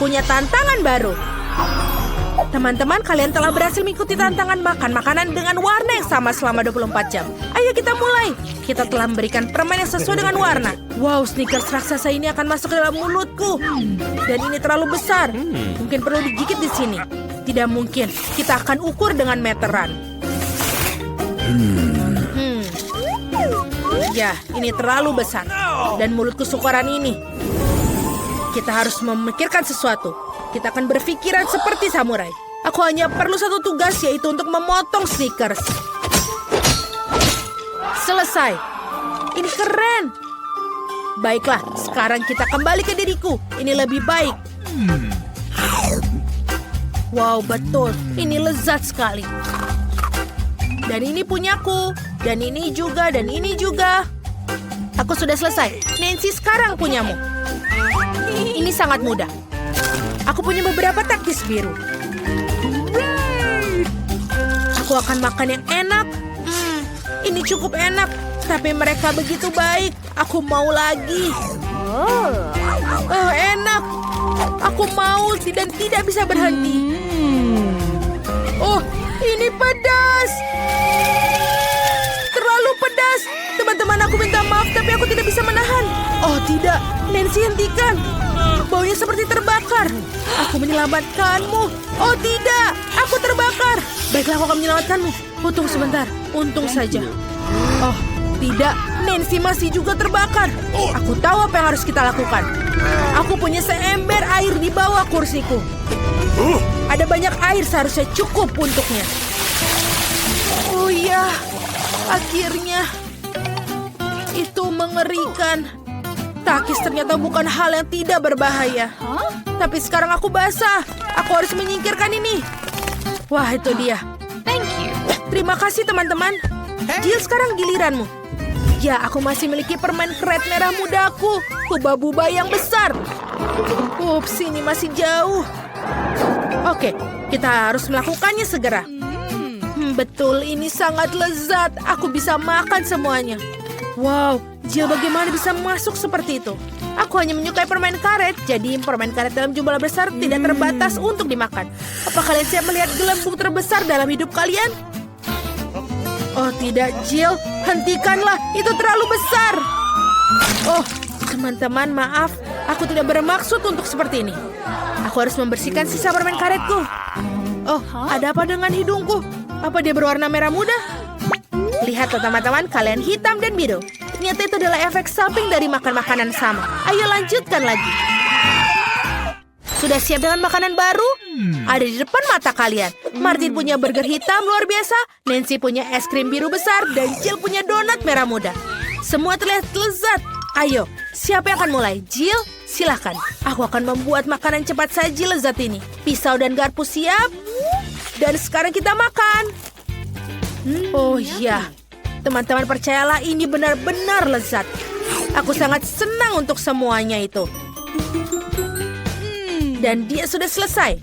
punya tantangan baru. Teman-teman, kalian telah berhasil mengikuti tantangan makan makanan dengan warna yang sama selama 24 jam. Ayo kita mulai. Kita telah memberikan permen yang sesuai dengan warna. Wow, Snickers raksasa ini akan masuk ke dalam mulutku. Dan ini terlalu besar. Mungkin perlu digigit di sini. Tidak mungkin. Kita akan ukur dengan meteran. Ya, ini terlalu besar. Dan mulutku syukuran ini. Kita harus memikirkan sesuatu. Kita akan berpikiran seperti samurai. Aku hanya perlu satu tugas, yaitu untuk memotong Snickers. Selesai. Ini keren. Baiklah, sekarang kita kembali ke diriku. Ini lebih baik. Wow, betul. Ini lezat sekali. Dan ini punyaku. Dan ini juga, dan ini juga. Aku sudah selesai. Nancy, sekarang punyamu. Ini sangat mudah. Aku punya beberapa taktis biru. Aku akan makan yang enak. Ini cukup enak. Tapi mereka begitu baik. Aku mau lagi. Oh, enak. Aku mau dan tidak bisa berhenti. Oh, ini pedas. Terlalu pedas. Teman-teman, aku minta maaf, tapi aku tidak bisa menahan. Oh, tidak. Nancy, hentikan. Baunya seperti terbakar. Aku menyelamatkanmu. Oh, tidak. Aku terbakar. Baiklah, aku akan menyelamatkanmu. Tunggu sebentar. Untung saja. Oh, tidak. Nancy masih juga terbakar. Aku tahu apa yang harus kita lakukan. Aku punya seember air di bawah kursiku. Ada banyak air, seharusnya cukup untuknya. Oh ya, akhirnya. Itu mengerikan. Takis ternyata bukan hal yang tidak berbahaya. Tapi sekarang aku basah. Aku harus menyingkirkan ini. Wah, itu dia. Thank you. Terima kasih, teman-teman. Jill, sekarang giliranmu. Ya, aku masih memiliki permen keret merah mudaku. Buba-buba yang besar. Ups, ini masih jauh. Oke, kita harus melakukannya segera. Betul, ini sangat lezat. Aku bisa makan semuanya. Wow, Jill bagaimana bisa masuk seperti itu? Aku hanya menyukai permen karet, jadi permen karet dalam jumlah besar tidak terbatas untuk dimakan. Apa kalian siap melihat gelembung terbesar dalam hidup kalian? Oh tidak, Jill, hentikanlah, itu terlalu besar. Oh, teman-teman, maaf, aku tidak bermaksud untuk seperti ini. Aku harus membersihkan sisa permen karetku. Oh, ada apa dengan hidungku? Apa dia berwarna merah muda? Lihat teman-teman, kalian hitam dan biru. Ternyata itu adalah efek samping dari makan makanan sama. Ayo lanjutkan lagi. Sudah siap dengan makanan baru? Ada di depan mata kalian. Martin punya burger hitam luar biasa, Nancy punya es krim biru besar, dan Jill punya donat merah muda. Semua terlihat lezat. Ayo, siapa yang akan mulai? Jill, silahkan. Aku akan membuat makanan cepat saji lezat ini. Pisau dan garpu siap. Dan sekarang kita makan. Oh ya, teman-teman percayalah ini benar-benar lezat. Aku sangat senang untuk semuanya itu. Dan dia sudah selesai.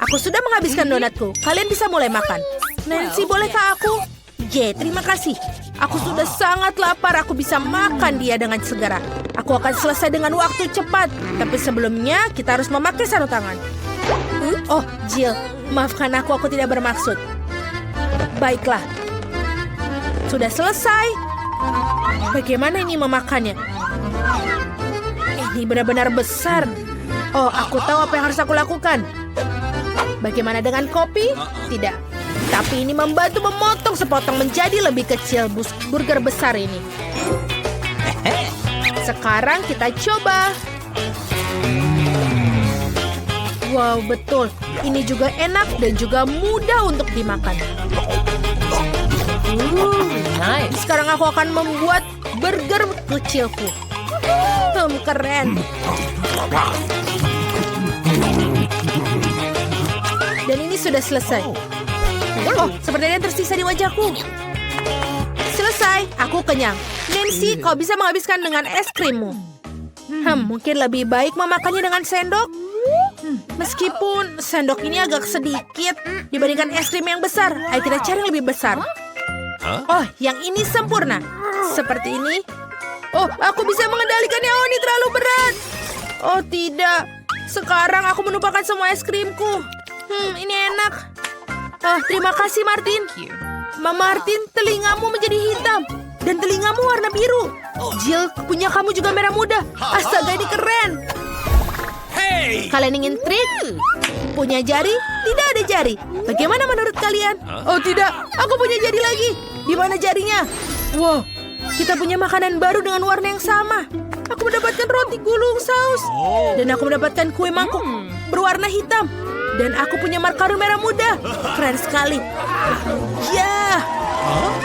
Aku sudah menghabiskan donatku. Kalian bisa mulai makan. Nancy, bolehkah aku? Terima kasih. Aku sudah sangat lapar. Aku bisa makan dia dengan segera. Aku akan selesai dengan waktu cepat. Tapi sebelumnya kita harus memakai sarung tangan. Oh, Jill, maafkan aku tidak bermaksud. Baiklah. Sudah selesai. Bagaimana ini memakannya? Ini benar-benar besar. Oh, aku tahu apa yang harus aku lakukan. Bagaimana dengan kopi? Tidak. Tapi ini membantu memotong sepotong menjadi lebih kecil burger besar ini. Sekarang kita coba. Wow, betul. Ini juga enak dan juga mudah untuk dimakan. Nice. Sekarang aku akan membuat burger kecilku. Keren. Dan ini sudah selesai. Oh, seperti ada yang tersisa di wajahku. Selesai, aku kenyang. Nancy, kau bisa menghabiskan dengan es krimmu. Mungkin lebih baik memakannya dengan sendok. Meskipun sendok ini agak sedikit dibandingkan es krim yang besar. Ayo kita cari yang lebih besar. Oh, yang ini sempurna. Seperti ini. Oh, aku bisa mengendalikannya. Oh, ini terlalu berat. Oh, tidak. Sekarang aku menumpahkan semua es krimku. Ini enak. Terima kasih, Martin. Thank you. Martin, telingamu menjadi hitam. Dan telingamu warna biru. Jill, punya kamu juga merah muda. Astaga, ini keren. Kalian ingin trik? Punya jari? Tidak ada jari. Bagaimana menurut kalian? Oh tidak, aku punya jari lagi. Di mana jarinya? Wow, kita punya makanan baru dengan warna yang sama. Aku mendapatkan roti gulung saus. Dan aku mendapatkan kue mangkuk berwarna hitam. Dan aku punya makaron merah muda. Keren sekali. Ya.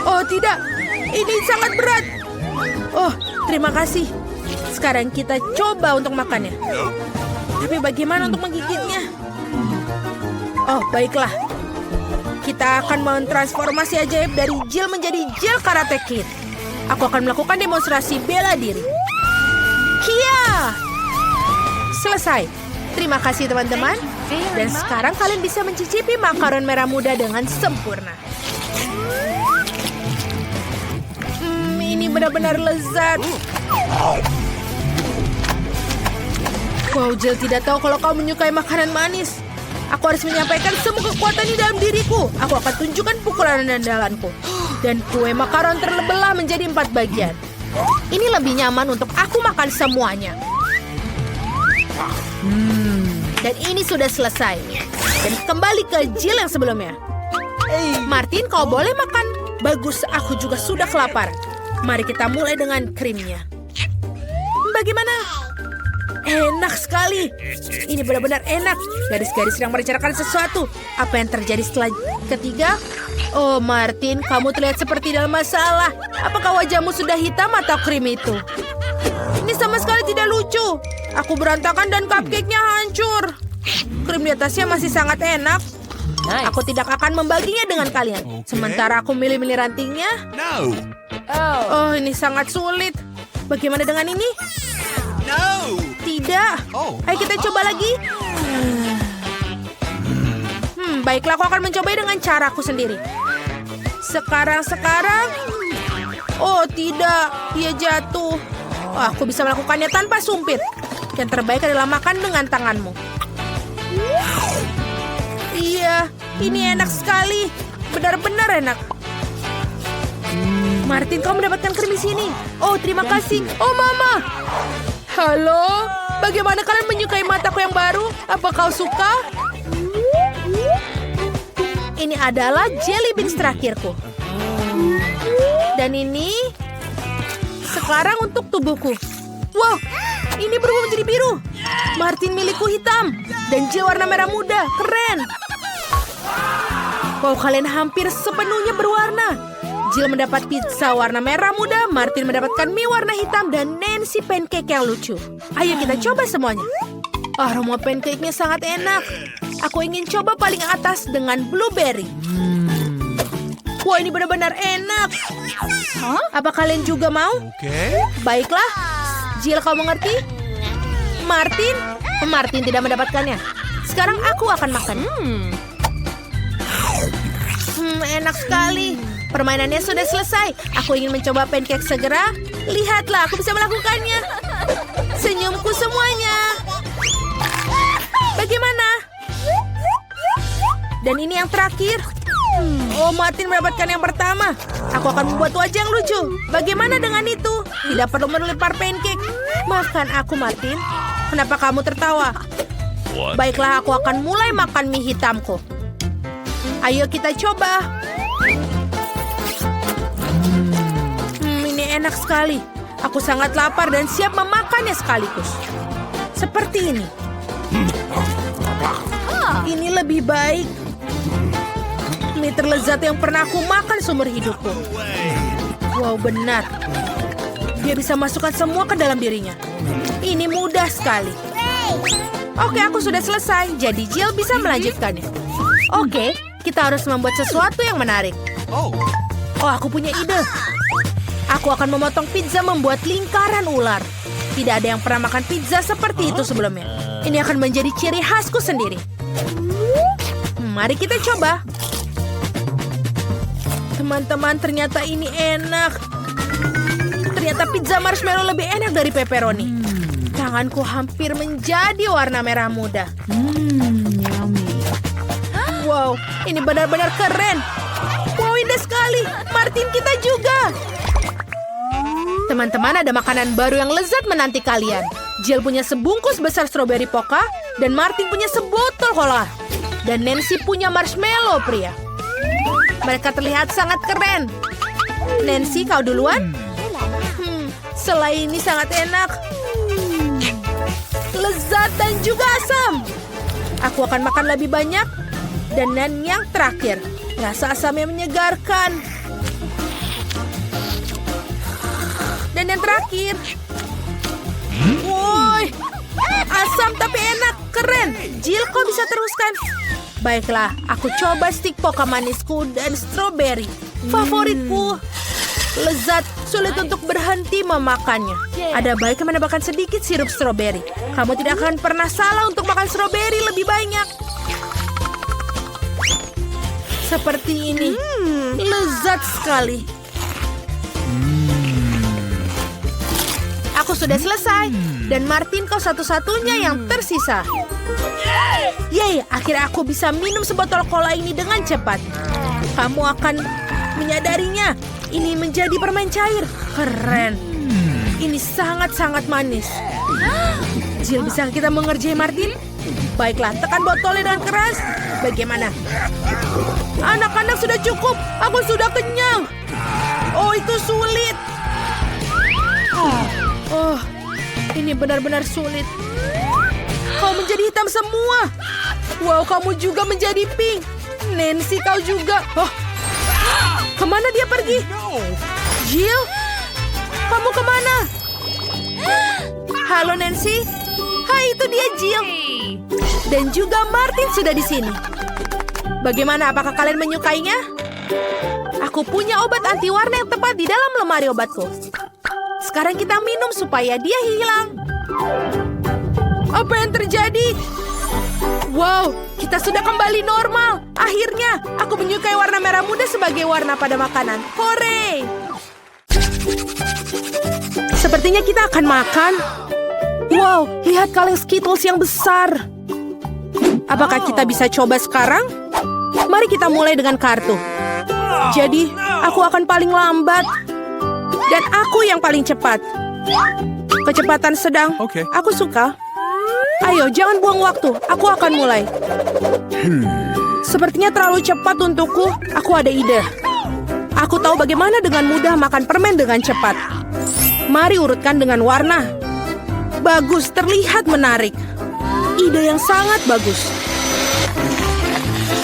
Oh tidak, ini sangat berat. Oh, terima kasih. Sekarang kita coba untuk makannya. Tapi bagaimana untuk menggigitnya? Oh, baiklah. Kita akan mentransformasi ajaib dari Jill menjadi Jill Karate Kid. Aku akan melakukan demonstrasi bela diri. Kia! Selesai. Terima kasih teman-teman. Dan sekarang kalian bisa mencicipi makaron merah muda dengan sempurna. Ini benar-benar lezat. Wow, Jill tidak tahu kalau kau menyukai makanan manis. Aku harus menyampaikan semua kekuatan di dalam diriku. Aku akan tunjukkan pukulan andalanku. Dan kue makaron terbelah menjadi 4 bagian. Ini lebih nyaman untuk aku makan semuanya. Dan ini sudah selesai. Dan kembali ke Jill yang sebelumnya. Martin, kau boleh makan. Bagus, aku juga sudah kelaparan. Mari kita mulai dengan krimnya. Bagaimana? Enak sekali. Ini benar-benar enak. Garis-garis yang merencanakan sesuatu. Apa yang terjadi setelah ketiga? Oh, Martin, kamu terlihat seperti dalam masalah. Apakah wajahmu sudah hitam atau krim itu? Ini sama sekali tidak lucu. Aku berantakan dan cupcake-nya hancur. Krim di atasnya masih sangat enak. Nice. Aku tidak akan membaginya dengan kalian. Sementara aku milih-milih rantingnya. Oh, ini sangat sulit. Bagaimana dengan ini? Tidak. Ayo kita coba lagi. Baiklah, aku akan mencoba dengan caraku sendiri. Sekarang. Oh, tidak. Dia jatuh. Oh, aku bisa melakukannya tanpa sumpit. Yang terbaik adalah makan dengan tanganmu. Iya, ini enak sekali. Benar-benar enak. Martin, kau mendapatkan krim di sini. Oh, terima kasih. Oh, Mama. Halo, bagaimana kalian menyukai mataku yang baru? Apa kau suka? Ini adalah jelly beans terakhirku. Dan ini sekarang untuk tubuhku. Wow, ini berubah menjadi biru. Martin milikku hitam dan Jill warna merah muda. Keren. Wow, kalian hampir sepenuhnya berwarna. Jill mendapat pizza warna merah muda, Martin mendapatkan mie warna hitam, dan Nancy pancake yang lucu. Ayo kita coba semuanya. Aroma pancake-nya sangat enak. Aku ingin coba paling atas dengan blueberry. Wah, ini benar-benar enak. Apa kalian juga mau? Baiklah. Jill, kau mengerti? Martin tidak mendapatkannya. Sekarang aku akan makan. Enak sekali. Permainannya sudah selesai. Aku ingin mencoba pancake segera. Lihatlah, aku bisa melakukannya. Senyumku semuanya. Bagaimana? Dan ini yang terakhir. Oh, Martin mendapatkan yang pertama. Aku akan membuat wajah yang lucu. Bagaimana dengan itu? Tidak perlu melempar pancake. Makan aku, Martin. Kenapa kamu tertawa? Baiklah, aku akan mulai makan mie hitamku. Ayo kita coba. Ini enak sekali. Aku sangat lapar dan siap memakannya sekaligus. Seperti ini. Ini lebih baik. Mie terlezat yang pernah aku makan seumur hidupku. Wow, benar. Dia bisa masukkan semua ke dalam dirinya. Ini mudah sekali. Oke, aku sudah selesai. Jadi Jill bisa melanjutkannya. Oke, kita harus membuat sesuatu yang menarik. Oh, aku punya ide. Aku akan memotong pizza membuat lingkaran ular. Tidak ada yang pernah makan pizza seperti itu sebelumnya. Ini akan menjadi ciri khasku sendiri. Mari kita coba. Teman-teman, ternyata ini enak. Ternyata pizza marshmallow lebih enak dari pepperoni. Tanganku hampir menjadi warna merah muda. Yummy. Wow, ini benar-benar keren. Wow, indah sekali. Martin, kita juga. Teman-teman, ada makanan baru yang lezat menanti kalian. Jill punya sebungkus besar stroberi poka, dan Martin punya sebotol cola. Dan Nancy punya marshmallow pria. Mereka terlihat sangat keren. Nancy, kau duluan? Selai ini sangat enak. Lezat dan juga asam. Aku akan makan lebih banyak. Dan yang terakhir, rasa asamnya menyegarkan. Dan yang terakhir, woi, asam tapi enak, keren. Jill, kau bisa teruskan? Baiklah, aku coba stik poka manisku dan stroberi. Favoritku. Lezat, sulit untuk berhenti memakannya. Ada baiknya menambahkan sedikit sirup stroberi. Kamu tidak akan pernah salah untuk makan stroberi lebih banyak. Seperti ini. Lezat sekali. Aku sudah selesai. Dan Martin, kau satu-satunya yang tersisa. Yeay, akhirnya aku bisa minum sebotol cola ini dengan cepat. Kamu akan menyadarinya. Ini menjadi permen cair. Keren. Ini sangat-sangat manis. Jill, bisa kita mengerjai Martin? Baiklah, tekan botolnya dengan keras. Bagaimana? Anak-anak, sudah cukup. Aku sudah kenyang. Oh, itu sulit. Oh, ini benar-benar sulit. Kau menjadi hitam semua. Wow, kamu juga menjadi pink. Nancy, kau juga. Oh, kemana dia pergi? Jill, kamu kemana? Halo Nancy. Hai, itu dia Jill. Dan juga Martin sudah di sini. Bagaimana, apakah kalian menyukainya? Aku punya obat anti warna yang tepat di dalam lemari obatku. Sekarang kita minum supaya dia hilang. Apa yang terjadi? Wow, kita sudah kembali normal. Akhirnya, aku menyukai warna merah muda sebagai warna pada makanan. Hore! Sepertinya kita akan makan. Wow, lihat kaleng Skittles yang besar. Apakah kita bisa coba sekarang? Mari kita mulai dengan kartu. Jadi, aku akan paling lambat. Dan aku yang paling cepat. Kecepatan sedang. Oke. Aku suka. Ayo, jangan buang waktu. Aku akan mulai. Sepertinya terlalu cepat untukku. Aku ada ide. Aku tahu bagaimana dengan mudah makan permen dengan cepat. Mari urutkan dengan warna. Bagus, terlihat menarik. Ide yang sangat bagus.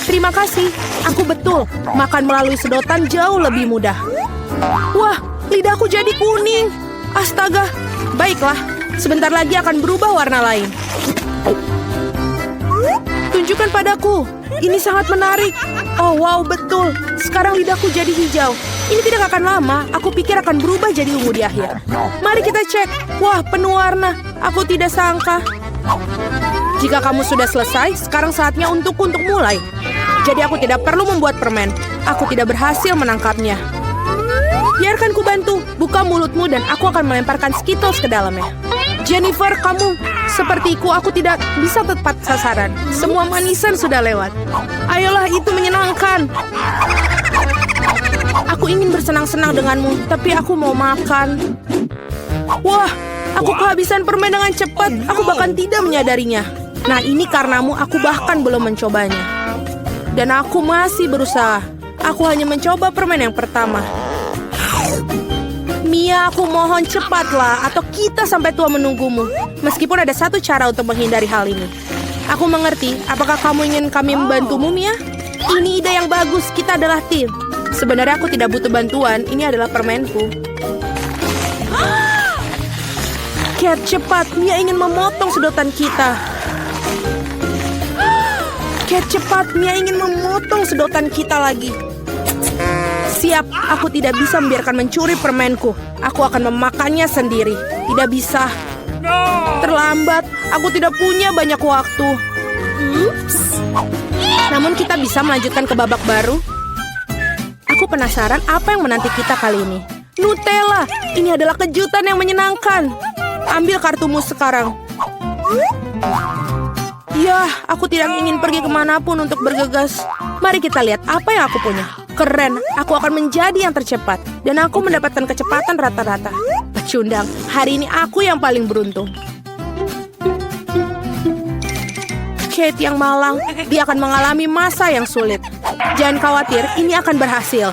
Terima kasih. Aku betul. Makan melalui sedotan jauh lebih mudah. Wah, lidahku jadi kuning. Astaga. Baiklah, sebentar lagi akan berubah warna lain. Tunjukkan padaku. Ini sangat menarik. Oh, wow, betul. Sekarang lidahku jadi hijau. Ini tidak akan lama. Aku pikir akan berubah jadi ungu di akhir. Mari kita cek. Wah, penuh warna. Aku tidak sangka. Jika kamu sudah selesai, sekarang saatnya untukku untuk mulai. Jadi aku tidak perlu membuat permen. Aku tidak berhasil menangkapnya. Biarkan ku bantu. Buka mulutmu dan aku akan melemparkan Skittles ke dalamnya. Jennifer, kamu sepertiku, aku tidak bisa tepat sasaran. Semua manisan sudah lewat. Ayolah, itu menyenangkan. Aku ingin bersenang-senang denganmu, tapi aku mau makan. Wah, aku kehabisan permen dengan cepat. Aku bahkan tidak menyadarinya. Nah, ini karenamu aku bahkan belum mencobanya. Dan aku masih berusaha. Aku hanya mencoba permen yang pertama. Mia, aku mohon cepatlah, atau kita sampai tua menunggumu. Meskipun ada satu cara untuk menghindari hal ini. Aku mengerti. Apakah kamu ingin kami membantumu, Mia? Ini ide yang bagus. Kita adalah tim. Sebenarnya aku tidak butuh bantuan. Ini adalah permenku. Cat, cepat. Mia ingin memotong sedotan kita. Cat, cepat. Mia ingin memotong sedotan kita lagi. Siap, aku tidak bisa membiarkan mencuri permenku. Aku akan memakannya sendiri. Tidak bisa. Terlambat, aku tidak punya banyak waktu. Namun kita bisa melanjutkan ke babak baru. Aku penasaran apa yang menanti kita kali ini. Nutella, ini adalah kejutan yang menyenangkan. ambil kartumu sekarang. Ya, aku tidak ingin pergi kemanapun untuk bergegas. Mari kita lihat apa yang aku punya. Keren, aku akan menjadi yang tercepat. Dan aku mendapatkan kecepatan rata-rata. Pecundang, hari ini aku yang paling beruntung. Kate yang malang, dia akan mengalami masa yang sulit. Jangan khawatir, ini akan berhasil.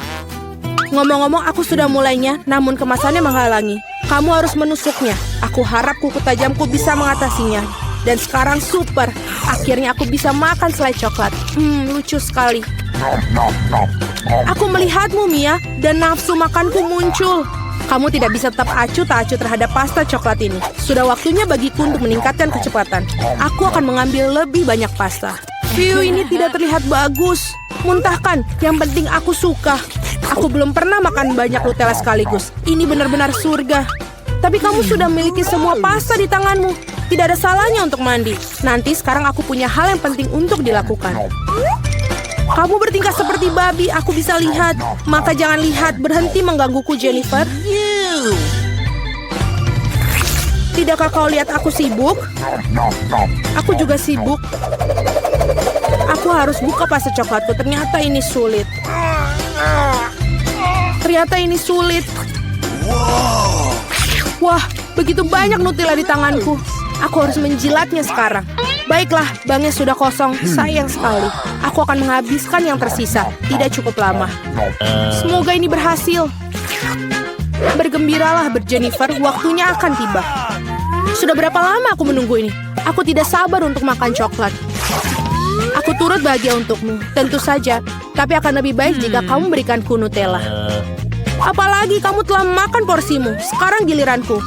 Ngomong-ngomong, aku sudah mulainya, namun kemasannya menghalangi. Kamu harus menusuknya. Aku harap kuku tajamku bisa mengatasinya. Dan sekarang super. Akhirnya aku bisa makan selai coklat. Lucu sekali. Aku melihatmu, Mia, dan nafsu makanku muncul. Kamu tidak bisa tetap acuh tak acuh terhadap pasta coklat ini. Sudah waktunya bagiku untuk meningkatkan kecepatan. Aku akan mengambil lebih banyak pasta. View ini tidak terlihat bagus. Muntahkan, yang penting aku suka. Aku belum pernah makan banyak Nutella sekaligus. Ini benar-benar surga. Tapi kamu sudah memiliki semua pasta di tanganmu. Tidak ada salahnya untuk mandi. Nanti sekarang aku punya hal yang penting untuk dilakukan. Kamu bertingkah seperti babi, aku bisa lihat. Maka jangan lihat, berhenti menggangguku, Jennifer. Tidakkah kau lihat aku sibuk? Aku juga sibuk. Aku harus buka pasta coklatku, ternyata ini sulit. Wah, begitu banyak Nutella di tanganku. Aku harus menjilatnya sekarang. Baiklah, banknya sudah kosong. Sayang sekali. Aku akan menghabiskan yang tersisa. Tidak cukup lama. Semoga ini berhasil. Bergembiralah, Jennifer. Waktunya akan tiba. Sudah berapa lama aku menunggu ini? Aku tidak sabar untuk makan coklat. Aku turut bahagia untukmu. Tentu saja. Tapi akan lebih baik jika kamu berikanku Nutella. Apalagi kamu telah makan porsimu. Sekarang giliranku.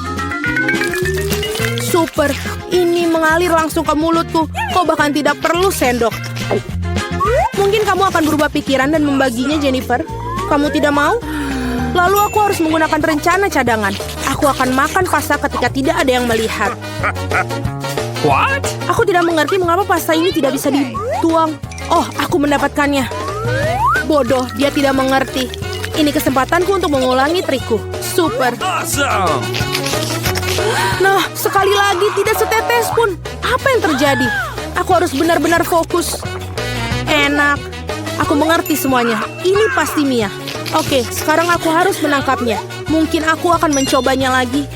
Super, ini mengalir langsung ke mulutku. Kau bahkan tidak perlu sendok. Mungkin kamu akan berubah pikiran dan membaginya, Jennifer. Kamu tidak mau? Lalu aku harus menggunakan rencana cadangan. Aku akan makan pasta ketika tidak ada yang melihat. What? Aku tidak mengerti mengapa pasta ini tidak bisa dituang. Oh, aku mendapatkannya. Bodoh, dia tidak mengerti. Ini kesempatanku untuk mengulangi trikku. Super. Awesome! Nah, sekali lagi tidak setetes pun. Apa yang terjadi? Aku harus benar-benar fokus. Enak. Aku mengerti semuanya. Ini pasti Mia. Oke, sekarang aku harus menangkapnya. Mungkin aku akan mencobanya lagi.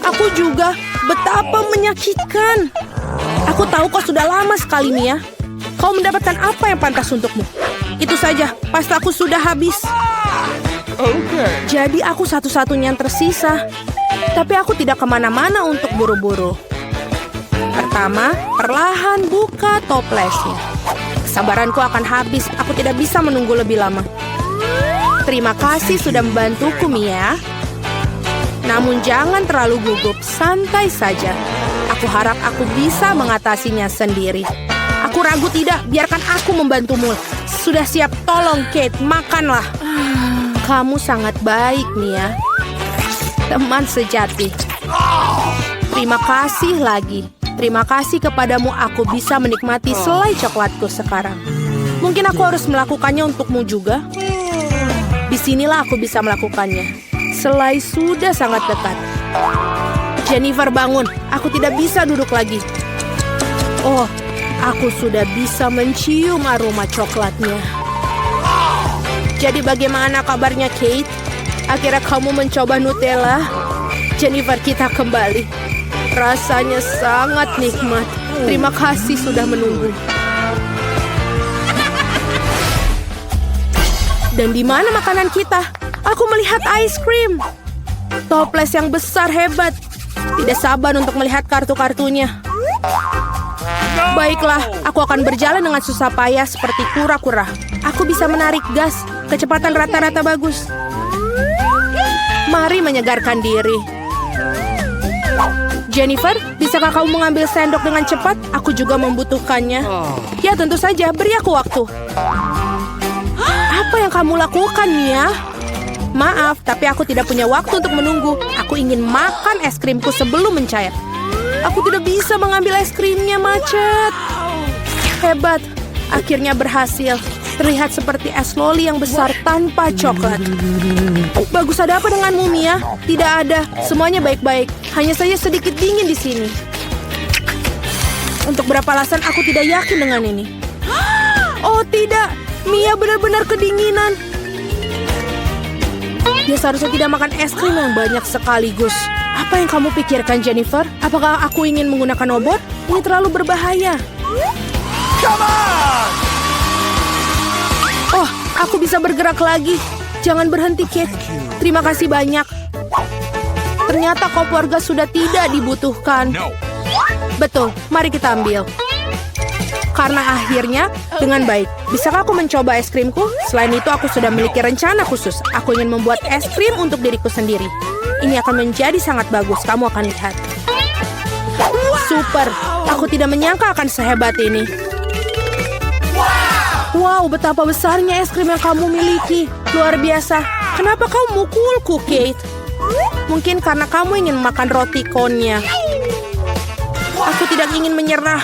Aku juga. Betapa menyakitkan. Aku tahu kau sudah lama sekali, Mia. Kau mendapatkan apa yang pantas untukmu. Itu saja, pastaku sudah habis. Jadi aku satu-satunya yang tersisa. Tapi aku tidak kemana-mana untuk buru-buru. Pertama, perlahan buka toplesnya. Kesabaranku akan habis. Aku tidak bisa menunggu lebih lama. Terima kasih sudah membantuku, Mia. Namun jangan terlalu gugup, santai saja. Aku harap aku bisa mengatasinya sendiri. Aku ragu tidak, biarkan aku membantumu. Sudah siap, tolong Kate, makanlah. Kamu sangat baik, Mia. Teman sejati. Terima kasih lagi. Terima kasih kepadamu aku bisa menikmati selai coklatku sekarang. Mungkin aku harus melakukannya untukmu juga. Disinilah aku bisa melakukannya. Selai sudah sangat dekat. Jennifer, bangun. Aku tidak bisa duduk lagi. Oh, aku sudah bisa mencium aroma coklatnya. Jadi bagaimana kabarnya, Kate? Akhirnya kamu mencoba Nutella? Jennifer, kita kembali. Rasanya sangat nikmat. Terima kasih sudah menunggu. Dan di mana makanan kita? Aku melihat ice cream. Toples yang besar hebat. Tidak sabar untuk melihat kartu-kartunya. Baiklah, aku akan berjalan dengan susah payah seperti kura-kura. Aku bisa menarik gas. Kecepatan rata-rata bagus. Mari menyegarkan diri. Jennifer, bisakah kamu mengambil sendok dengan cepat? Aku juga membutuhkannya. Ya, tentu saja. Beri aku waktu. Apa yang kamu lakukan, Mia? Maaf, tapi aku tidak punya waktu untuk menunggu. Aku ingin makan es krimku sebelum mencair. Aku tidak bisa mengambil es krimnya, macet. Hebat, akhirnya berhasil. Terlihat seperti es loli yang besar tanpa coklat. Bagus, ada apa denganmu, Mia? Tidak ada, semuanya baik-baik. Hanya saja sedikit dingin di sini. Untuk berapa alasan aku tidak yakin dengan ini. Oh tidak, Mia benar-benar kedinginan. Dia seharusnya tidak makan es krim yang banyak sekaligus. Apa yang kamu pikirkan, Jennifer? Apakah aku ingin menggunakan obat? Ini terlalu berbahaya. Oh, aku bisa bergerak lagi. Jangan berhenti, Kate. Terima kasih banyak. Ternyata kop warga sudah tidak dibutuhkan. Betul, mari kita ambil. Karena akhirnya, dengan baik. Bisakah aku mencoba es krimku? Selain itu, aku sudah memiliki rencana khusus. Aku ingin membuat es krim untuk diriku sendiri. Ini akan menjadi sangat bagus, kamu akan lihat. Super, aku tidak menyangka akan sehebat ini. Wow, betapa besarnya es krim yang kamu miliki. Luar biasa. Kenapa kau mukulku, Kate? Mungkin karena kamu ingin makan roti konnya. Aku tidak ingin menyerah.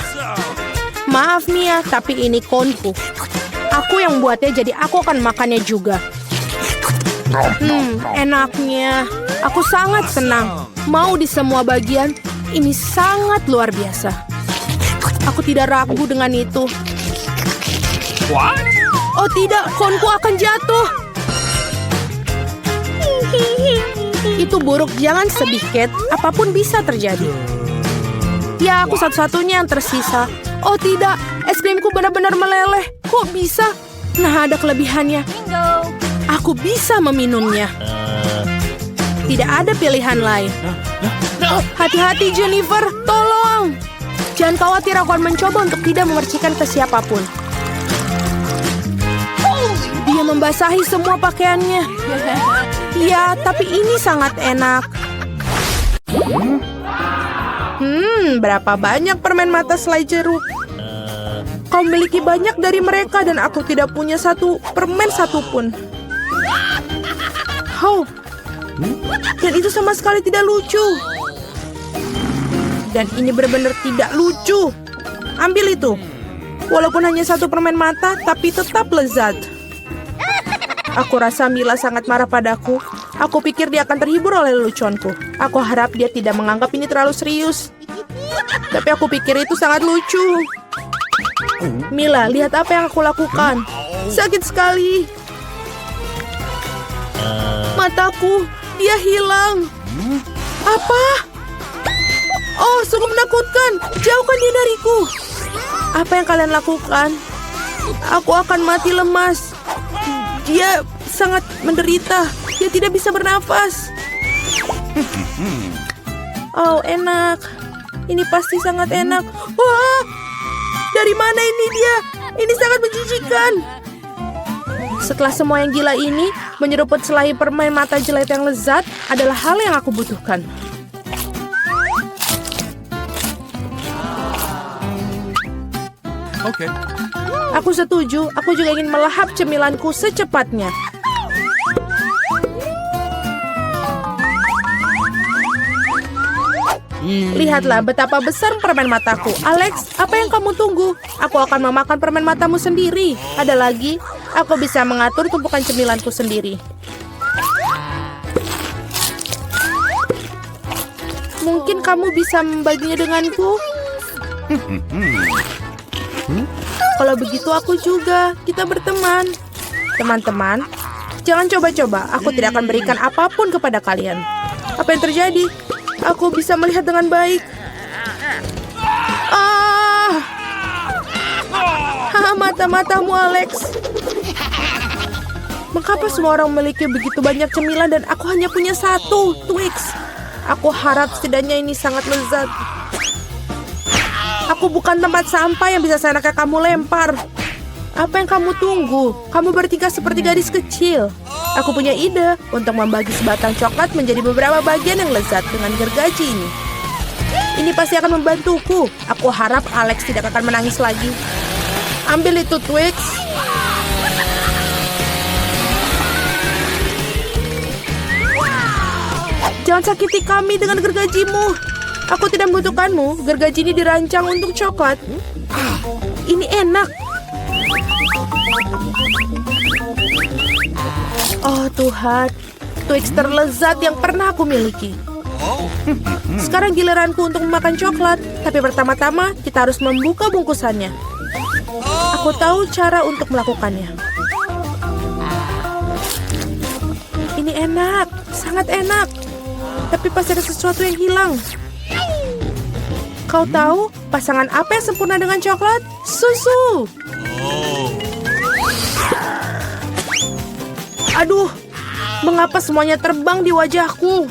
Maaf, Mia, tapi ini konku. Aku yang buatnya, jadi aku akan makannya juga. Enaknya. Aku sangat senang. Mau di semua bagian. Ini sangat luar biasa. Aku tidak ragu dengan itu. What? Oh tidak, konku akan jatuh. Itu buruk, jangan sedih, Kate. Apapun bisa terjadi. Ya, aku satu-satunya yang tersisa. Oh tidak, es krimku benar-benar meleleh. Kok bisa? Nah, ada kelebihannya. Aku bisa meminumnya. Tidak ada pilihan lain. Hati-hati, Jennifer. Tolong. Jangan khawatir, aku akan mencoba untuk tidak memercikan ke siapapun. Dia membasahi semua pakaiannya. Ya, tapi ini sangat enak. Berapa banyak permen mata selai jeruk? Kau memiliki banyak dari mereka dan aku tidak punya satu permen satupun. Oh, dan itu sama sekali tidak lucu. Dan ini benar-benar tidak lucu. Ambil itu. Walaupun hanya satu permen mata, tapi tetap lezat. Aku rasa Mila sangat marah padaku. Aku pikir dia akan terhibur oleh leluconku. Aku harap dia tidak menganggap ini terlalu serius. Tapi aku pikir itu sangat lucu. Mila, lihat apa yang aku lakukan. Sakit sekali. Mataku, dia hilang. Apa? Oh, sungguh menakutkan. Jauhkan dia dariku. Apa yang kalian lakukan? Aku akan mati lemas. Dia sangat menderita. Dia tidak bisa bernafas. Oh, enak. Ini pasti sangat enak. Wah! Dari mana ini dia? Ini sangat menjijikan. Setelah semua yang gila ini, menyeruput selai permen mata jelek yang lezat adalah hal yang aku butuhkan. Oke. Aku setuju. Aku juga ingin melahap cemilanku secepatnya. Lihatlah betapa besar permen mataku. Alex, apa yang kamu tunggu? Aku akan memakan permen matamu sendiri. Ada lagi, aku bisa mengatur tumpukan cemilanku sendiri. Mungkin kamu bisa membaginya denganku? Kalau begitu aku juga. Kita berteman. Teman-teman, jangan coba-coba. Aku tidak akan berikan apapun kepada kalian. Apa yang terjadi? Aku bisa melihat dengan baik. Mata-matamu, Alex. Mengapa semua orang memiliki begitu banyak cemilan dan aku hanya punya satu, Twix? Aku harap setidaknya ini sangat lezat. Aku bukan tempat sampah yang bisa seenaknya kamu lempar. Apa yang kamu tunggu? Kamu bertingkah seperti gadis kecil. Aku punya ide untuk membagi sebatang coklat menjadi beberapa bagian yang lezat dengan gergaji ini. Ini pasti akan membantuku. Aku harap Alex tidak akan menangis lagi. Ambil itu, Twix. Jangan sakiti kami dengan gergajimu. Aku tidak membutuhkanmu. Gergaji ini dirancang untuk coklat. Ini enak. Oh Tuhan, Twix terlezat yang pernah aku miliki. Sekarang giliranku untuk memakan coklat, tapi pertama-tama kita harus membuka bungkusannya. Aku tahu cara untuk melakukannya. Ini enak, sangat enak. Tapi pasti ada sesuatu yang hilang. Kau tahu pasangan apa yang sempurna dengan coklat? Susu. Aduh, mengapa semuanya terbang di wajahku?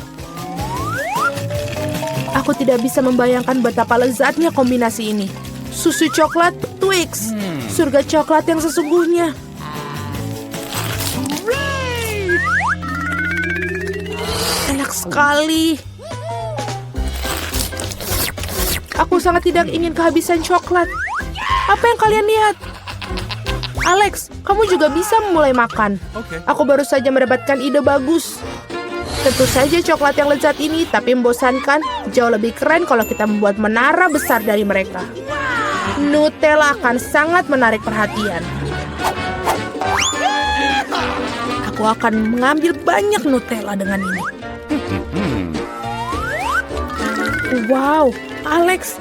Aku tidak bisa membayangkan betapa lezatnya kombinasi ini. Susu coklat, Twix. Surga coklat yang sesungguhnya. Enak sekali. Aku sangat tidak ingin kehabisan coklat. Apa yang kalian lihat? Alex, kamu juga bisa mulai makan. Aku baru saja mendapatkan ide bagus. Tentu saja coklat yang lezat ini, tapi membosankan. Jauh lebih keren kalau kita membuat menara besar dari mereka. Nutella akan sangat menarik perhatian. Aku akan mengambil banyak Nutella dengan ini. Wow, Alex,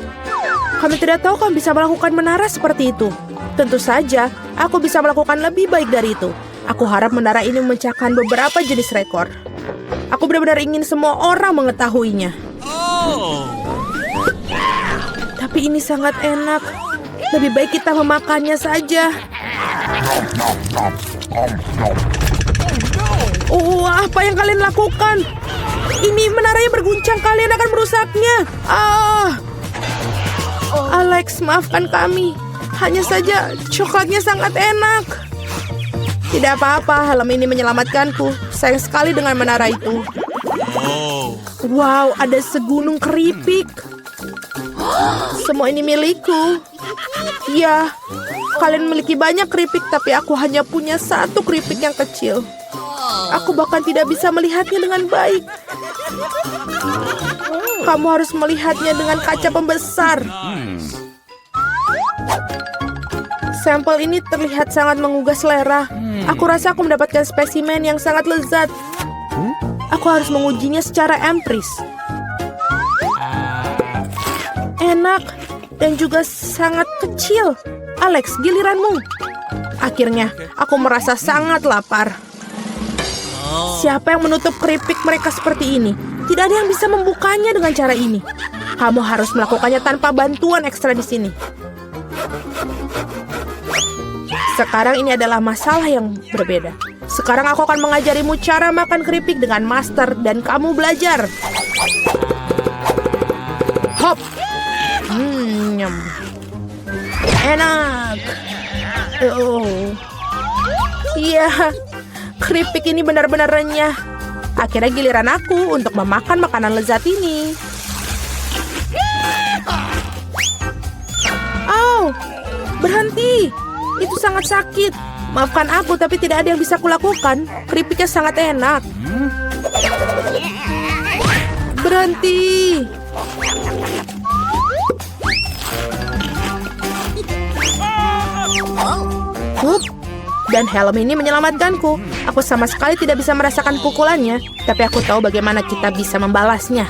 kami tidak tahu kamu bisa melakukan menara seperti itu. Tentu saja, aku bisa melakukan lebih baik dari itu. Aku harap menara ini memecahkan beberapa jenis rekor. Aku benar-benar ingin semua orang mengetahuinya. Tapi ini sangat enak. Lebih baik kita memakannya saja. Oh, apa yang kalian lakukan? Ini menaranya berguncang, kalian akan merusaknya. Alex, maafkan kami. Hanya saja coklatnya sangat enak. Tidak apa-apa, helm ini menyelamatkanku. Sayang sekali dengan menara itu. Wow, ada segunung keripik. Semua ini milikku. Ya, kalian memiliki banyak keripik, tapi aku hanya punya satu keripik yang kecil. Aku bahkan tidak bisa melihatnya dengan baik. Kamu harus melihatnya dengan kaca pembesar. Sampel ini terlihat sangat menggugah selera. Aku rasa aku mendapatkan spesimen yang sangat lezat. Aku harus mengujinya secara empiris. Enak dan juga sangat kecil. Alex, giliranmu. Akhirnya, aku merasa sangat lapar. Siapa yang menutup keripik mereka seperti ini? Tidak ada yang bisa membukanya dengan cara ini. Kamu harus melakukannya tanpa bantuan ekstra di sini. Sekarang ini adalah masalah yang berbeda. Sekarang aku akan mengajarimu cara makan keripik dengan master dan kamu belajar. Hop. Nyam. Enak. Oh. Iya. Keripik ini benar-benar renyah. Akhirnya giliran aku untuk memakan makanan lezat ini. Au. Berhenti. Itu sangat sakit. Maafkan aku, tapi tidak ada yang bisa kulakukan. Keripiknya sangat enak. Berhenti. Hup. Dan helm ini menyelamatkanku. Aku sama sekali tidak bisa merasakan pukulannya, tapi aku tahu bagaimana kita bisa membalasnya.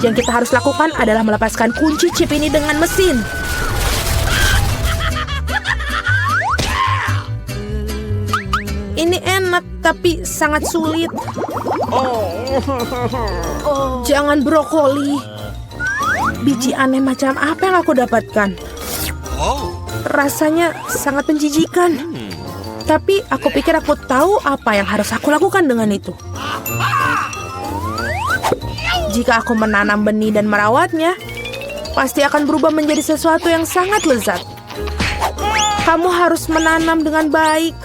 Yang kita harus lakukan adalah melepaskan kunci chip ini dengan mesin. Ini enak, tapi sangat sulit. Jangan brokoli. Biji aneh macam apa yang aku dapatkan? Rasanya sangat menjijikan. Tapi aku pikir aku tahu apa yang harus aku lakukan dengan itu. Jika aku menanam benih dan merawatnya, pasti akan berubah menjadi sesuatu yang sangat lezat. Kamu harus menanam dengan baik.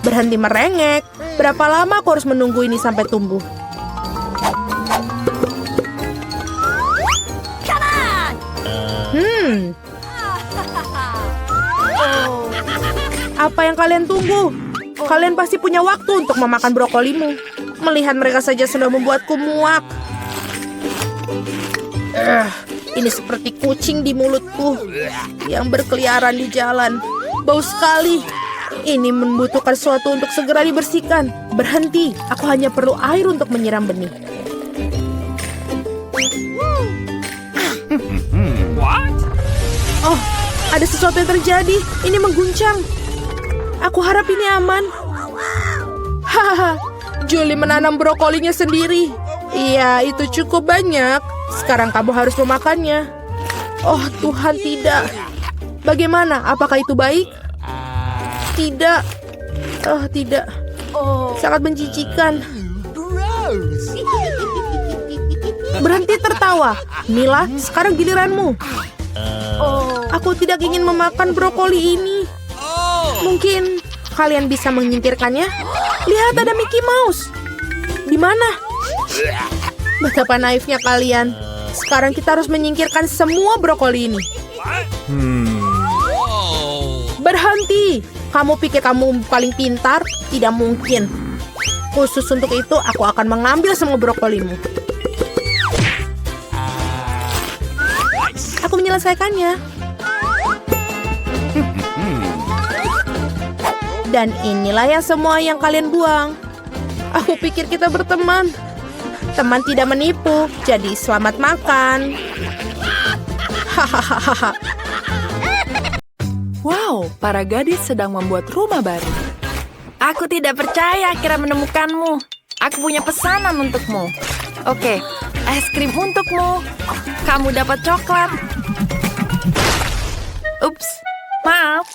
Berhenti merengek. Berapa lama aku harus menunggu ini sampai tumbuh? Apa yang kalian tunggu? Kalian pasti punya waktu untuk memakan brokolimu. Melihat mereka saja sudah membuatku muak. Ini seperti kucing di mulutku yang berkeliaran di jalan. bau sekali. Ini membutuhkan sesuatu untuk segera dibersihkan. Berhenti, aku hanya perlu air untuk menyiram benih. What? Oh, ada sesuatu yang terjadi. Ini mengguncang. Aku harap ini aman. Hahaha, Julie menanam brokolinya sendiri. Iya, itu cukup banyak. Sekarang kamu harus memakannya. Oh, Tuhan, tidak. Bagaimana? Apakah itu baik? Tidak. Oh, tidak. Sangat menjijikan. Berhenti tertawa. Mila, sekarang giliranmu. Aku tidak ingin memakan brokoli ini. Mungkin kalian bisa menyingkirkannya? Lihat, ada Mickey Mouse. Di mana? Betapa naifnya kalian. Sekarang kita harus menyingkirkan semua brokoli ini. Berhenti. Kamu pikir kamu paling pintar? Tidak mungkin. Khusus untuk itu, aku akan mengambil semua brokolimu. Aku menyelesaikannya. Dan inilah yang semua yang kalian buang. Aku pikir kita berteman. Teman tidak menipu, jadi selamat makan. Hahaha. Wow, para gadis sedang membuat rumah baru. Aku tidak percaya akhirnya menemukanmu. Aku punya pesanan untukmu. Oke, es krim untukmu. Kamu dapat coklat. Ups, maaf.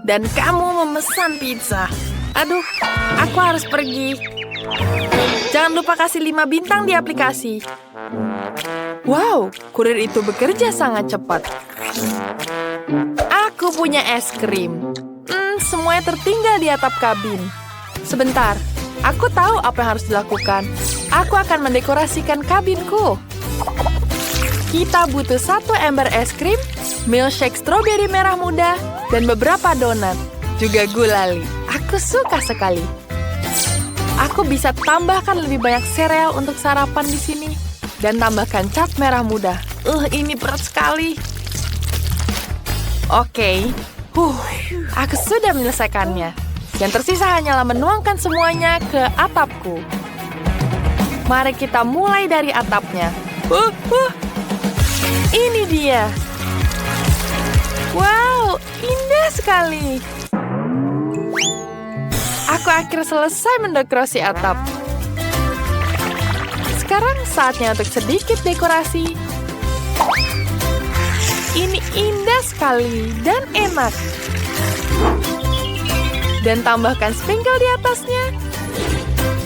Dan kamu memesan pizza. Aduh, aku harus pergi. Jangan lupa kasih 5 bintang di aplikasi. Wow, kurir itu bekerja sangat cepat. Aku punya es krim. Semuanya tertinggal di atap kabin. Sebentar, aku tahu apa yang harus dilakukan. Aku akan mendekorasikan kabinku. Kita butuh 1 ember es krim, milkshake stroberi merah muda, dan beberapa donat. Juga gulali. Aku suka sekali. Aku bisa tambahkan lebih banyak sereal untuk sarapan di sini. Dan tambahkan cat merah muda. Ini berat sekali. Oke. Aku sudah menyelesaikannya. Yang tersisa hanyalah menuangkan semuanya ke atapku. Mari kita mulai dari atapnya. Ini dia. Wow, indah sekali. Aku akhirnya selesai mendekorasi atap. Sekarang saatnya untuk sedikit dekorasi. Ini indah sekali dan enak. Dan tambahkan sprinkle di atasnya.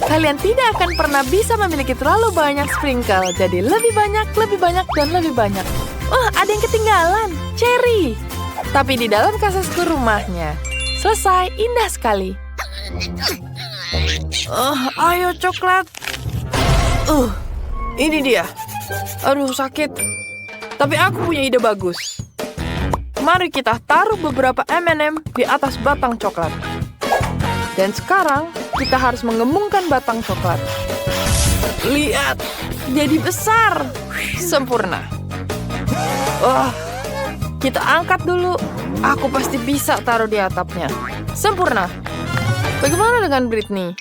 Kalian tidak akan pernah bisa memiliki terlalu banyak sprinkle. Jadi lebih banyak, dan lebih banyak. Oh, ada yang ketinggalan. Cherry. Tapi di dalam kasasku rumahnya. Selesai, indah sekali. Ayo coklat. Ini dia. Aduh, sakit. Tapi aku punya ide bagus. Mari kita taruh beberapa M&M di atas batang coklat. Dan sekarang, kita harus mengembungkan batang coklat. Lihat, jadi besar. Sempurna. Kita angkat dulu. Aku pasti bisa taruh di atapnya. Sempurna. Bagaimana dengan Britney?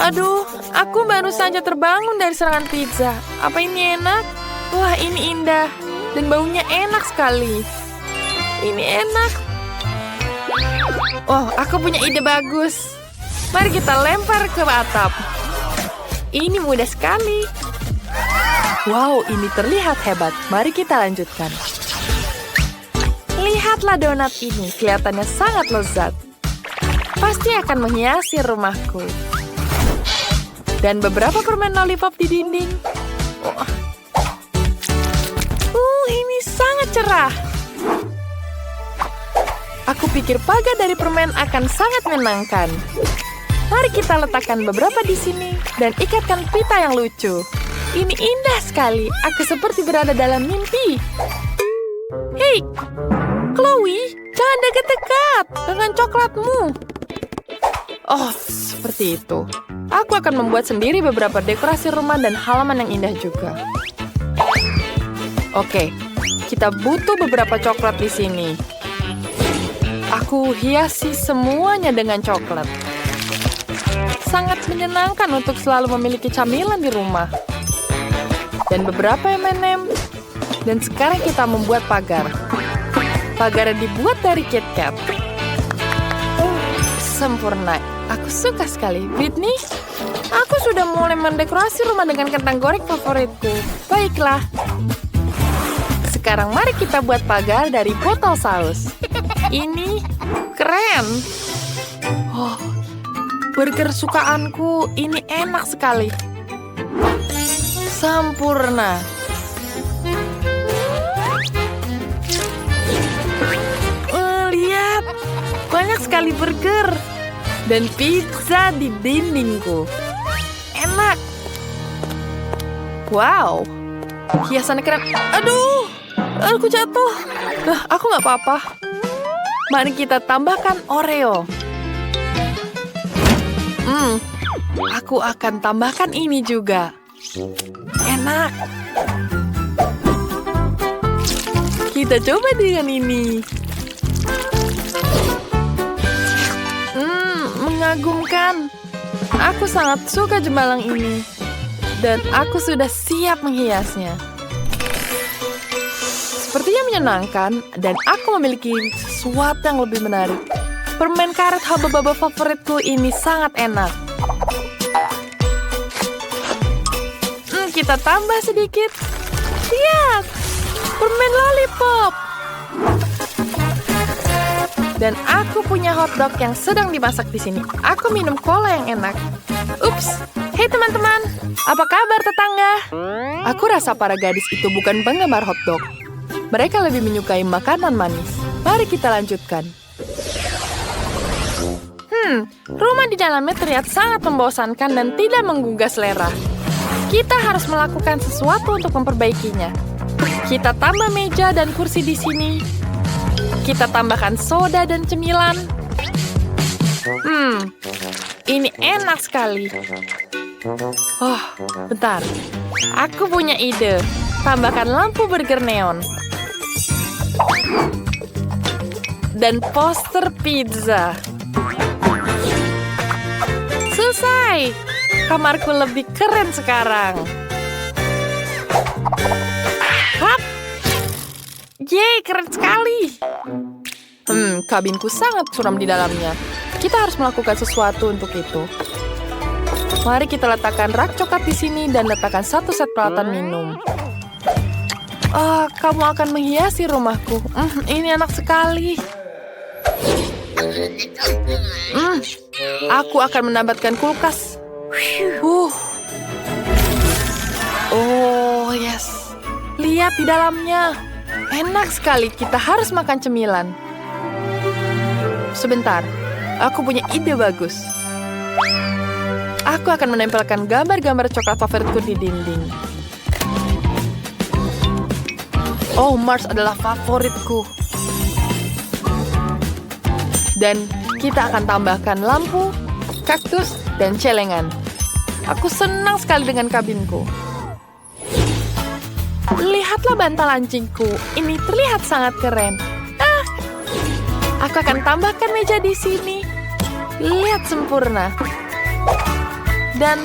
Aduh, aku baru saja terbangun dari serangan pizza. Apa ini enak? Wah, ini indah. Dan baunya enak sekali. Ini enak. Oh, aku punya ide bagus. Mari kita lempar ke atap. Ini mudah sekali. Wow, ini terlihat hebat. Mari kita lanjutkan. Lihatlah donat ini. Kelihatannya sangat lezat. Pasti akan menghiasi rumahku. Dan beberapa permen lollipop di dinding. Ini sangat cerah. Aku pikir pagar dari permen akan sangat menyenangkan. Mari kita letakkan beberapa di sini dan ikatkan pita yang lucu. Ini indah sekali. Aku seperti berada dalam mimpi. Hei, Chloe, jangan dekat-dekat dengan coklatmu. Oh, seperti itu. Aku akan membuat sendiri beberapa dekorasi rumah dan halaman yang indah juga. Oke, kita Kita butuh beberapa coklat di sini. Aku hiasi semuanya dengan coklat. Sangat menyenangkan untuk selalu memiliki camilan di rumah. Dan beberapa M&M. Dan sekarang kita membuat pagar. Pagar yang dibuat dari KitKat. Sempurna. Aku suka sekali. Whitney, aku sudah mulai mendekorasi rumah dengan kentang goreng favoritku. Baiklah. Sekarang mari kita buat pagar dari botol saus. Ini keren. Oh, burger sukaanku. Ini enak sekali. Sempurna. Lihat, banyak sekali burger. Dan pizza di dindingku. Enak. Wow. Hiasannya keren. Aduh, aku jatuh. Aku nggak apa-apa. Mari kita tambahkan Oreo. Aku akan tambahkan ini juga. Enak. Kita coba dengan ini. Mengagumkan. Aku sangat suka jembalang ini. Dan aku sudah siap menghiasnya. Sepertinya menyenangkan, dan aku memiliki sesuatu yang lebih menarik. Permen karet haba-baba favoritku ini sangat enak. Kita tambah sedikit. Lihat, permen lollipop. Dan aku punya hotdog yang sedang dimasak di sini. Aku minum cola yang enak. Ups, hei teman-teman, apa kabar tetangga? Aku rasa para gadis itu bukan penggemar hotdog. Mereka lebih menyukai makanan manis. Mari kita lanjutkan. Rumah di dalamnya terlihat sangat membosankan dan tidak menggugah selera. Kita harus melakukan sesuatu untuk memperbaikinya. Kita tambah meja dan kursi di sini. Kita tambahkan soda dan cemilan. Ini enak sekali. Oh, bentar. Aku punya ide. Tambahkan lampu burger neon. Dan poster pizza. Selesai. Kamarku lebih keren sekarang. Hap. Yeay, keren sekali. Kabinku sangat suram di dalamnya. Kita harus melakukan sesuatu untuk itu. Mari kita letakkan rak coklat di sini dan letakkan satu set peralatan minum. Kamu akan menghiasi rumahku. Ini enak sekali. Aku akan menambahkan kulkas. Oh, yes. Lihat di dalamnya. Enak sekali, kita harus makan cemilan. Sebentar, aku punya ide bagus. Aku akan menempelkan gambar-gambar coklat favoritku di dinding. Oh, Mars adalah favoritku. Dan kita akan tambahkan lampu, kaktus, dan celengan. Aku senang sekali dengan kabinku. Lihatlah bantal anjingku. Ini terlihat sangat keren. Aku akan tambahkan meja di sini. Lihat sempurna. Dan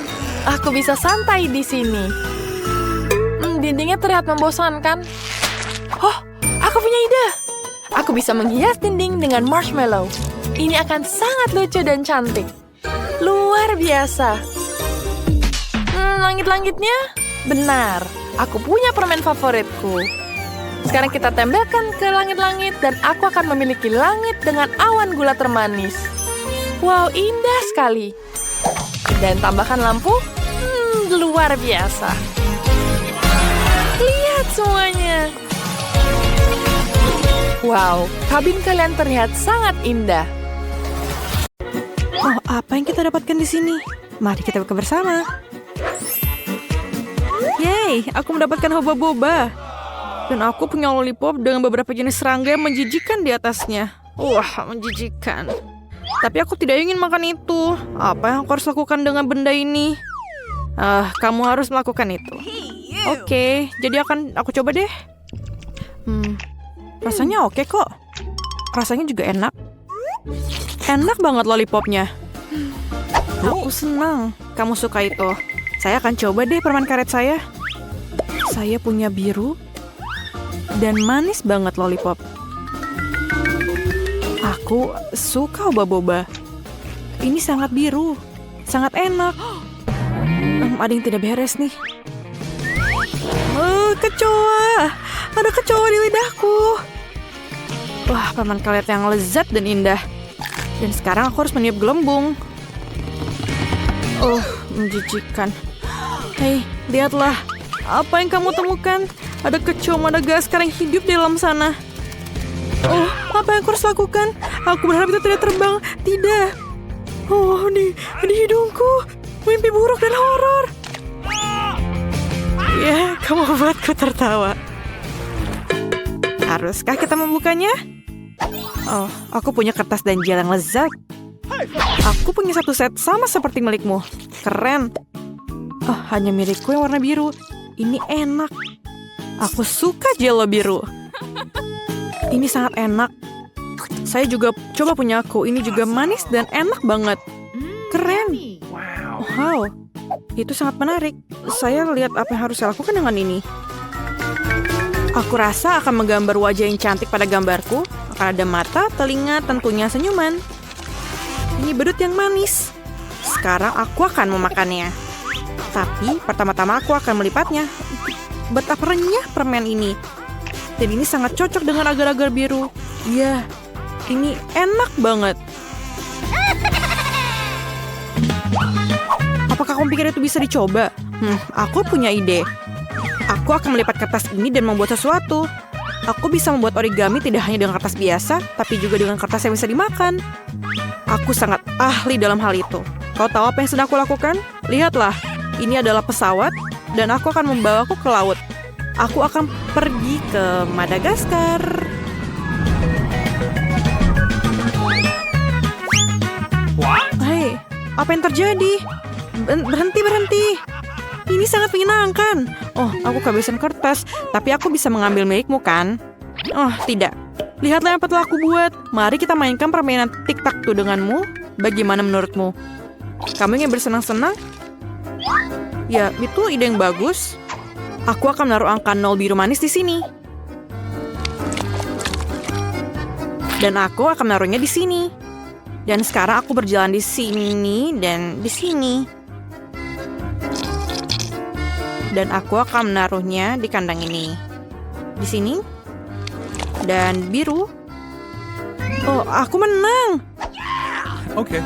aku bisa santai di sini. Dindingnya terlihat membosankan. Oh, aku punya ide. Aku bisa menghias dinding dengan marshmallow. Ini akan sangat lucu dan cantik. Luar biasa. Langit-langitnya? Benar. Aku punya permen favoritku. Sekarang kita tempelkan ke langit-langit dan aku akan memiliki langit dengan awan gula termanis. Wow, indah sekali. Dan tambahkan lampu. Luar biasa. Lihat semuanya. Wow, kabin kalian terlihat sangat indah. Oh, apa yang kita dapatkan di sini? Mari kita buka bersama. Yeay, aku mendapatkan hoba-boba. Dan aku punya lollipop dengan beberapa jenis serangga yang menjijikan di atasnya. Wah, menjijikan. Tapi aku tidak ingin makan itu. Apa yang aku harus lakukan dengan benda ini? Kamu harus melakukan itu. Oke, jadi aku coba deh. Rasanya oke kok. Rasanya juga enak. Enak banget lollipopnya. Aku senang kamu suka itu. Saya akan coba deh permen karet saya. Saya punya biru dan manis banget lollipop. Aku suka boba-boba. Ini sangat biru, sangat enak. Ada yang tidak beres nih. Kecoa. Ada kecoa di lidahku. Wah, permen karet yang lezat dan indah. Dan sekarang aku harus meniup gelembung. Menjijikan. Hei, lihatlah. Apa yang kamu temukan? Ada kecoa Madagaskar yang hidup di dalam sana. Apa yang aku harus lakukan? Aku berharap itu tidak terbang. Tidak. Di hidungku. Mimpi buruk dan horor. Ya, kamu buatku tertawa. Haruskah kita membukanya? Aku punya kertas dan gel yang lezat. Aku punya satu set sama seperti milikmu. Keren. Hanya milikku yang warna biru. Ini enak. Aku suka jelo biru. Ini sangat enak. Saya juga coba punya aku. Ini juga manis dan enak banget. Keren. Wow. Itu sangat menarik. Saya lihat apa yang harus saya lakukan dengan ini. Aku rasa akan menggambar wajah yang cantik pada gambarku. Akan ada mata, telinga, tentunya senyuman. Ini bedut yang manis. Sekarang aku akan memakannya. Tapi pertama-tama aku akan melipatnya. Betapa renyah permen ini. Dan ini sangat cocok dengan agar-agar biru. Iya, ini enak banget. Apakah kamu pikir itu bisa dicoba? Aku punya ide. Aku akan melipat kertas ini dan membuat sesuatu. Aku bisa membuat origami tidak hanya dengan kertas biasa, tapi juga dengan kertas yang bisa dimakan. Aku sangat ahli dalam hal itu. Kau tahu apa yang sedang aku lakukan? Lihatlah, ini adalah pesawat, dan aku akan membawaku ke laut. Aku akan pergi ke Madagaskar. Hei, apa yang terjadi? Berhenti. Ini sangat menyenangkan. Aku kehabisan kertas, tapi aku bisa mengambil milikmu kan? Tidak. Lihatlah apa telah aku buat. Mari kita mainkan permainan tic-tac-toe denganmu. Bagaimana menurutmu? Kamu ingin bersenang-senang? Ya, itu ide yang bagus. Aku akan menaruh angka 0 biru manis di sini. Dan aku akan menaruhnya di sini. Dan sekarang aku berjalan di sini dan di sini. Dan aku akan menaruhnya di kandang ini. Di sini. Dan biru. Aku menang. Oke.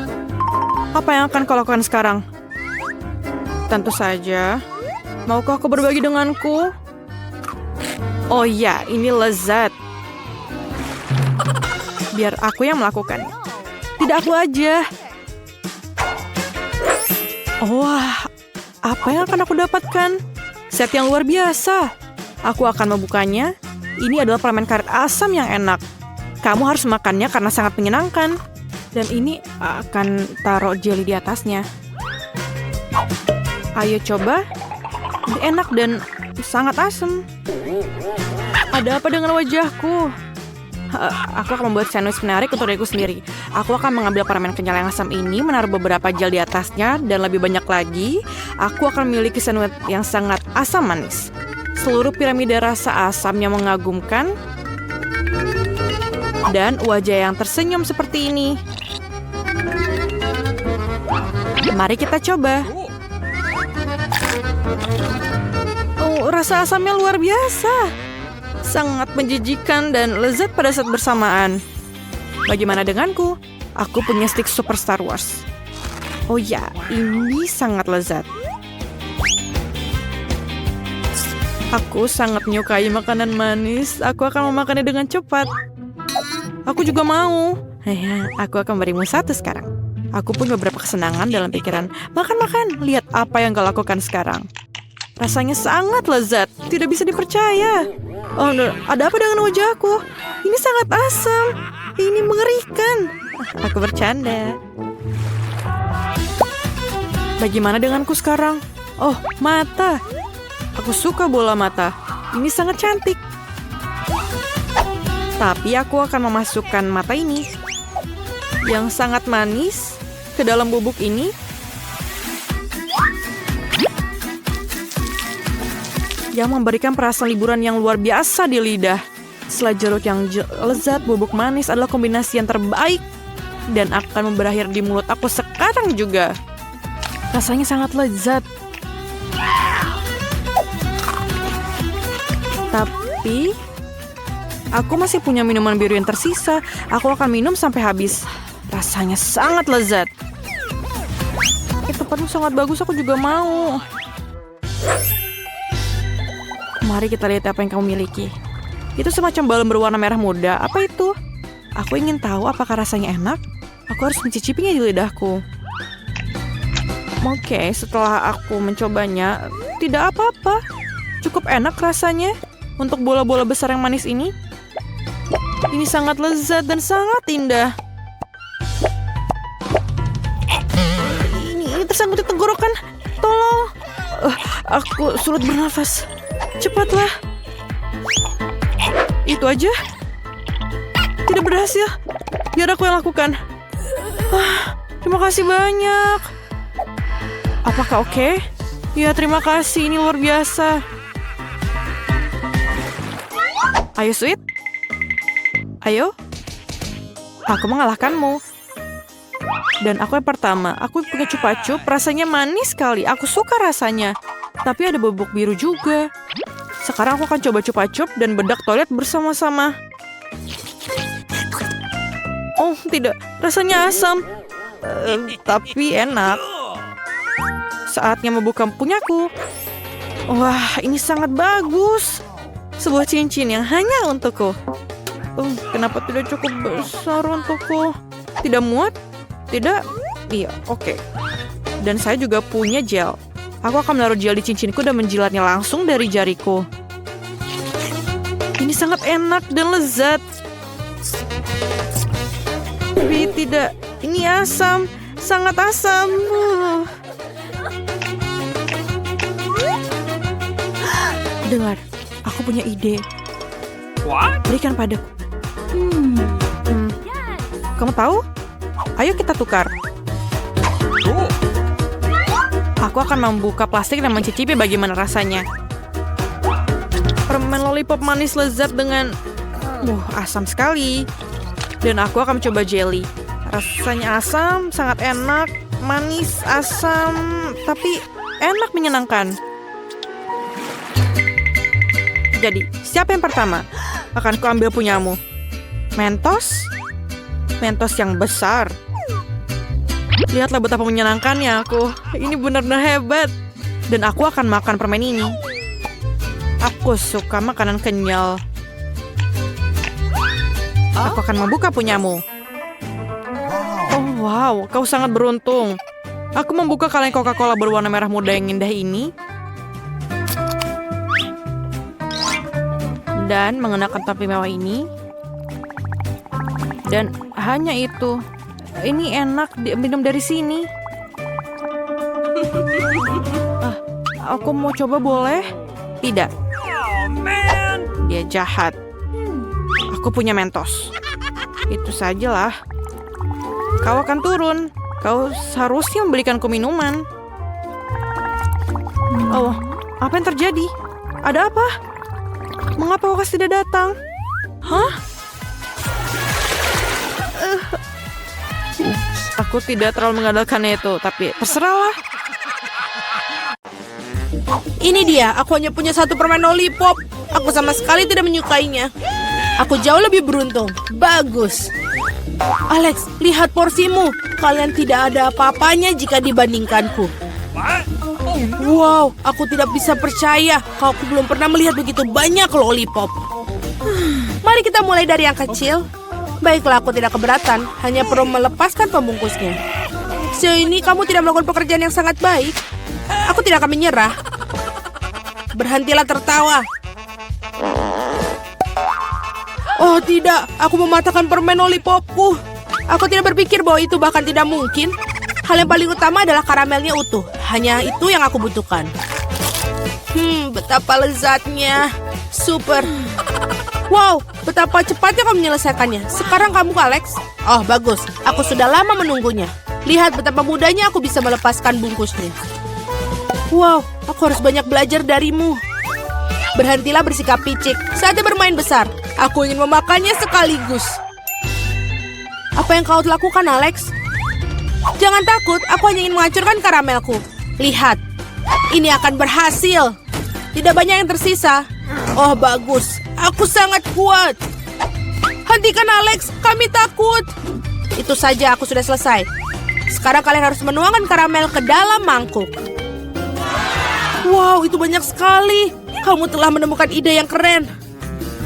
Apa yang akan kau lakukan sekarang? Tentu saja. Maukah kau berbagi denganku? Oh ya, ini lezat. Biar aku yang melakukannya. Tidak aku aja. Wah, apa yang akan aku dapatkan? Set yang luar biasa. Aku akan membukanya. Ini adalah permen karet asam yang enak. Kamu harus makannya karena sangat menyenangkan. Dan ini akan taruh jelly di atasnya. Ayo coba. Ini enak dan sangat asam. Ada apa dengan wajahku? Aku akan membuat sandwich menarik untuk diriku sendiri. Aku akan mengambil permen kenyal yang asam ini, menaruh beberapa gel di atasnya, dan lebih banyak lagi, aku akan memiliki sandwich yang sangat asam manis. Seluruh piramida rasa asam yang mengagumkan, dan wajah yang tersenyum seperti ini. Mari kita coba. Rasa asamnya luar biasa. Sangat menjijikan dan lezat pada saat bersamaan. Bagaimana denganku? Aku punya stik Super Star Wars. Oh ya, ini sangat lezat. Aku sangat menyukai makanan manis. Aku akan memakannya dengan cepat. Aku juga mau. Aku akan berimu satu sekarang. Aku punya beberapa kesenangan dalam pikiran. Makan. Lihat apa yang kau lakukan sekarang. Rasanya sangat lezat. Tidak bisa dipercaya. Ada apa dengan wajahku? Ini sangat asam. Ini mengerikan. Aku bercanda. Bagaimana denganku sekarang? Mata. Aku suka bola mata. Ini sangat cantik. Tapi aku akan memasukkan mata ini yang sangat manis ke dalam bubuk ini. Yang memberikan perasaan liburan yang luar biasa di lidah. Setelah jeruk yang lezat, bubuk manis adalah kombinasi yang terbaik. Dan akan berakhir di mulut aku sekarang juga. Rasanya sangat lezat. Tapi aku masih punya minuman biru yang tersisa. Aku akan minum sampai habis. Rasanya sangat lezat. Tempatmu sangat bagus, aku juga mau. Mari kita lihat apa yang kamu miliki. Itu semacam balon berwarna merah muda. Apa itu? Aku ingin tahu apakah rasanya enak. Aku harus mencicipinya di lidahku. Oke, setelah aku mencobanya, tidak apa-apa. Cukup enak rasanya untuk bola-bola besar yang manis ini. Ini sangat lezat dan sangat indah. Ini tersangkut di tenggorokan. Tolong. Aku sulit bernafas. Cepatlah. Itu aja. Tidak berhasil. Biar aku yang lakukan. Terima kasih banyak. Apakah oke? Ya, terima kasih. Ini luar biasa. Ayo, Sweet. Ayo. Aku mengalahkanmu. Dan aku yang pertama. Aku punya cupa-cup. Rasanya manis sekali. Aku suka rasanya. Tapi ada bubuk biru juga. Sekarang aku akan coba cupa-cup dan bedak toilet bersama-sama. Oh, tidak. Rasanya asam. Tapi enak. Saatnya membuka punyaku. Wah, ini sangat bagus. Sebuah cincin yang hanya untukku. Kenapa tidak cukup besar untukku? Tidak muat? Tidak? Iya, oke. Dan saya juga punya gel. Aku akan menaruh gel di cincinku dan menjilatnya langsung dari jariku. Ini sangat enak dan lezat. Tapi tidak, ini asam. Sangat asam. Dengar, aku punya ide. What? Berikan padaku. Kamu tahu? Ayo kita tukar. Cool. Aku akan membuka plastik dan mencicipi bagaimana rasanya. Permen lollipop manis lezat dengan asam sekali. Dan aku akan mencoba jelly. Rasanya asam, sangat enak, manis, asam, tapi enak, menyenangkan. Jadi, siapa yang pertama? Akan kuambil punyamu. Mentos? Mentos yang besar. Lihatlah betapa menyenangkannya aku. Ini benar-benar hebat. Dan aku akan makan permen ini. Aku suka makanan kenyal. Aku akan membuka punyamu. Oh wow, kau sangat beruntung. Aku membuka kaleng Coca-Cola berwarna merah muda yang indah ini. Dan mengenakan topi mewah ini. Dan hanya itu. Ini enak minum dari sini. Aku mau coba, boleh? Tidak. Oh, man. Dia jahat. Aku punya Mentos. Itu sajalah. Kau akan turun. Kau seharusnya membelikanku minuman. Oh, apa yang terjadi? Ada apa? Mengapa kau tidak datang? Hah? Aku tidak terlalu mengandalkannya itu, tapi terserahlah. Ini dia, aku hanya punya satu permen lollipop. Aku sama sekali tidak menyukainya. Aku jauh lebih beruntung. Bagus. Alex, lihat porsimu. Kalian tidak ada apa-apanya jika dibandingkanku. What? Wow, aku tidak bisa percaya. Aku belum pernah melihat begitu banyak lollipop. Mari kita mulai dari yang kecil. Baiklah, aku tidak keberatan. Hanya perlu melepaskan pembungkusnya. Sejauh ini kamu tidak melakukan pekerjaan yang sangat baik. Aku tidak akan menyerah. Berhentilah tertawa. Oh tidak, aku mematahkan permen lollipopku. Aku tidak berpikir bahwa itu bahkan tidak mungkin. Hal yang paling utama adalah karamelnya utuh. Hanya itu yang aku butuhkan. Betapa lezatnya. Super. Wow, betapa cepatnya kamu menyelesaikannya. Sekarang kamu, Alex. Oh, bagus. Aku sudah lama menunggunya. Lihat betapa mudahnya aku bisa melepaskan bungkusnya. Wow, aku harus banyak belajar darimu. Berhentilah bersikap picik. Saatnya bermain besar. Aku ingin memakannya sekaligus. Apa yang kau lakukan, Alex? Jangan takut, aku hanya ingin menghancurkan karamelku. Lihat, ini akan berhasil. Tidak banyak yang tersisa. Oh, bagus. Aku sangat kuat. Hentikan, Alex. Kami takut. Itu saja, aku sudah selesai. Sekarang kalian harus menuangkan karamel ke dalam mangkuk. Wow, itu banyak sekali. Kamu telah menemukan ide yang keren.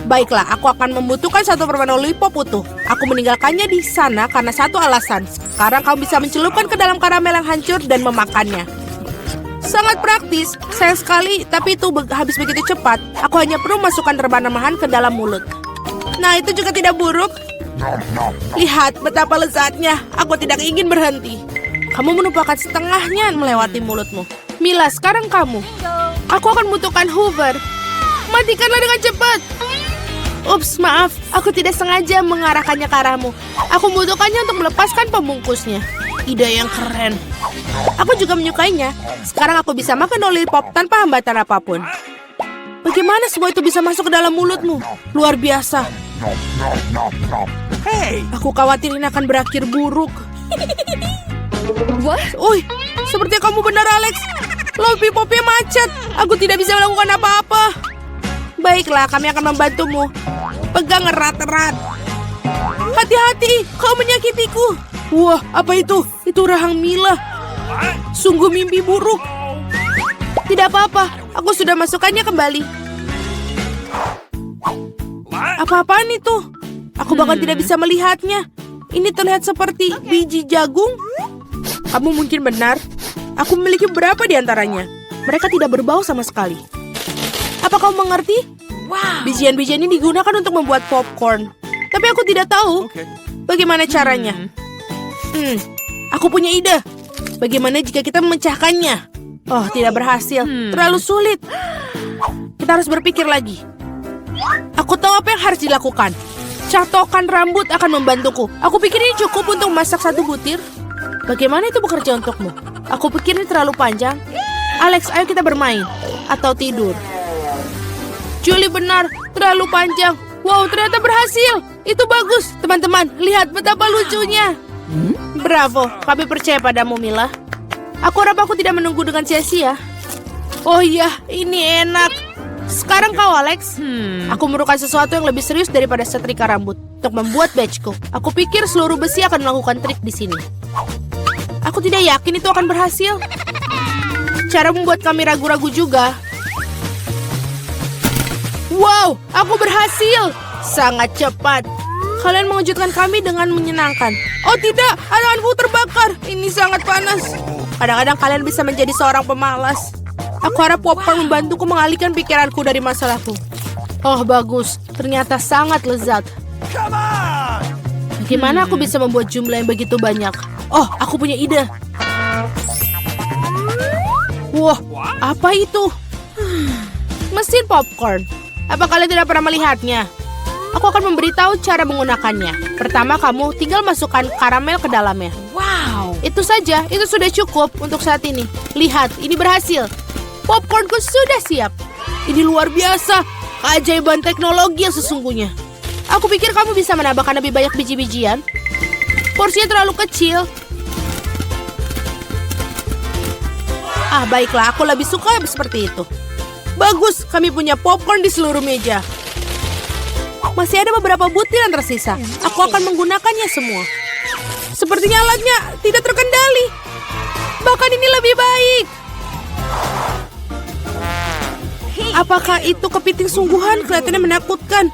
Baiklah, aku akan membutuhkan satu permen lollipop utuh. Aku meninggalkannya di sana karena satu alasan. Sekarang kamu bisa mencelupkan ke dalam karamel yang hancur dan memakannya. Sangat praktis. Sayang sekali, tapi itu habis begitu cepat. Aku hanya perlu masukkan rebana-rebahan ke dalam mulut. Nah, itu juga tidak buruk. Lihat betapa lezatnya. Aku tidak ingin berhenti. Kamu menumpahkan setengahnya melewati mulutmu. Mila, sekarang kamu. Aku akan membutuhkan Hoover. Matikanlah dengan cepat. Ups, maaf. Aku tidak sengaja mengarahkannya ke arahmu. Aku membutuhkannya untuk melepaskan pembungkusnya. Ide yang keren. Aku juga menyukainya. Sekarang aku bisa makan lollipop tanpa hambatan apapun. Bagaimana semua itu bisa masuk ke dalam mulutmu? Luar biasa. Hey! Aku khawatir ini akan berakhir buruk. What? Oi, seperti kamu benar, Alex. Lollipopnya macet. Aku tidak bisa melakukan apa-apa. Baiklah, kami akan membantumu. Pegang erat-erat. Hati-hati, kau menyakitiku. Wah, apa itu? Itu rahang Mila. Sungguh mimpi buruk. Tidak apa-apa, aku sudah masukkannya kembali. Apa-apaan itu? Aku bahkan tidak bisa melihatnya. Ini terlihat seperti biji jagung. Kamu mungkin benar. Aku memiliki beberapa di antaranya. Mereka tidak berbau sama sekali. Apa kau mengerti? Wow. Bijian-bijian ini digunakan untuk membuat popcorn. Tapi aku tidak tahu bagaimana caranya. Aku punya ide. Bagaimana jika kita memecahkannya? Oh, tidak berhasil. Terlalu sulit. Kita harus berpikir lagi. Aku tahu apa yang harus dilakukan. Catokan rambut akan membantuku. Aku pikir ini cukup untuk memasak satu butir. Bagaimana itu bekerja untukmu? Aku pikir ini terlalu panjang. Alex, ayo kita bermain. Atau tidur. Julie benar, terlalu panjang. Wow, ternyata berhasil. Itu bagus. Teman-teman, lihat betapa lucunya. Bravo, kami percaya padamu, Mila. Aku harap aku tidak menunggu dengan sia-sia. Oh iya, ini enak. Sekarang kau, Alex. Aku memerlukan sesuatu yang lebih serius daripada setrika rambut untuk membuat badgeku. Aku pikir seluruh besi akan melakukan trik di sini. Aku tidak yakin itu akan berhasil. Cara membuat kami ragu-ragu juga. Wow, aku berhasil. Sangat cepat. Kalian mengejutkan kami dengan menyenangkan. Oh tidak, tanganku terbakar. Ini sangat panas. Kadang-kadang kalian bisa menjadi seorang pemalas. Aku harap popcorn membantuku mengalihkan pikiranku dari masalahku. Oh, bagus. Ternyata sangat lezat. Bagaimana aku bisa membuat jumlah yang begitu banyak? Oh, aku punya ide. Wah, apa itu? Mesin popcorn. Apa kalian tidak pernah melihatnya? Aku akan memberitahu cara menggunakannya. Pertama, kamu tinggal masukkan karamel ke dalamnya. Wow. Itu saja, itu sudah cukup untuk saat ini. Lihat, ini berhasil. Popcornku sudah siap. Ini luar biasa. Keajaiban teknologi yang sesungguhnya. Aku pikir kamu bisa menambahkan lebih banyak biji-bijian. Porsinya terlalu kecil. Ah, baiklah, aku lebih suka seperti itu. Bagus, kami punya popcorn di seluruh meja. Masih ada beberapa butir yang tersisa. Aku akan menggunakannya semua. Sepertinya alatnya tidak terkendali. Bahkan ini lebih baik. Apakah itu kepiting sungguhan? Kelihatannya menakutkan.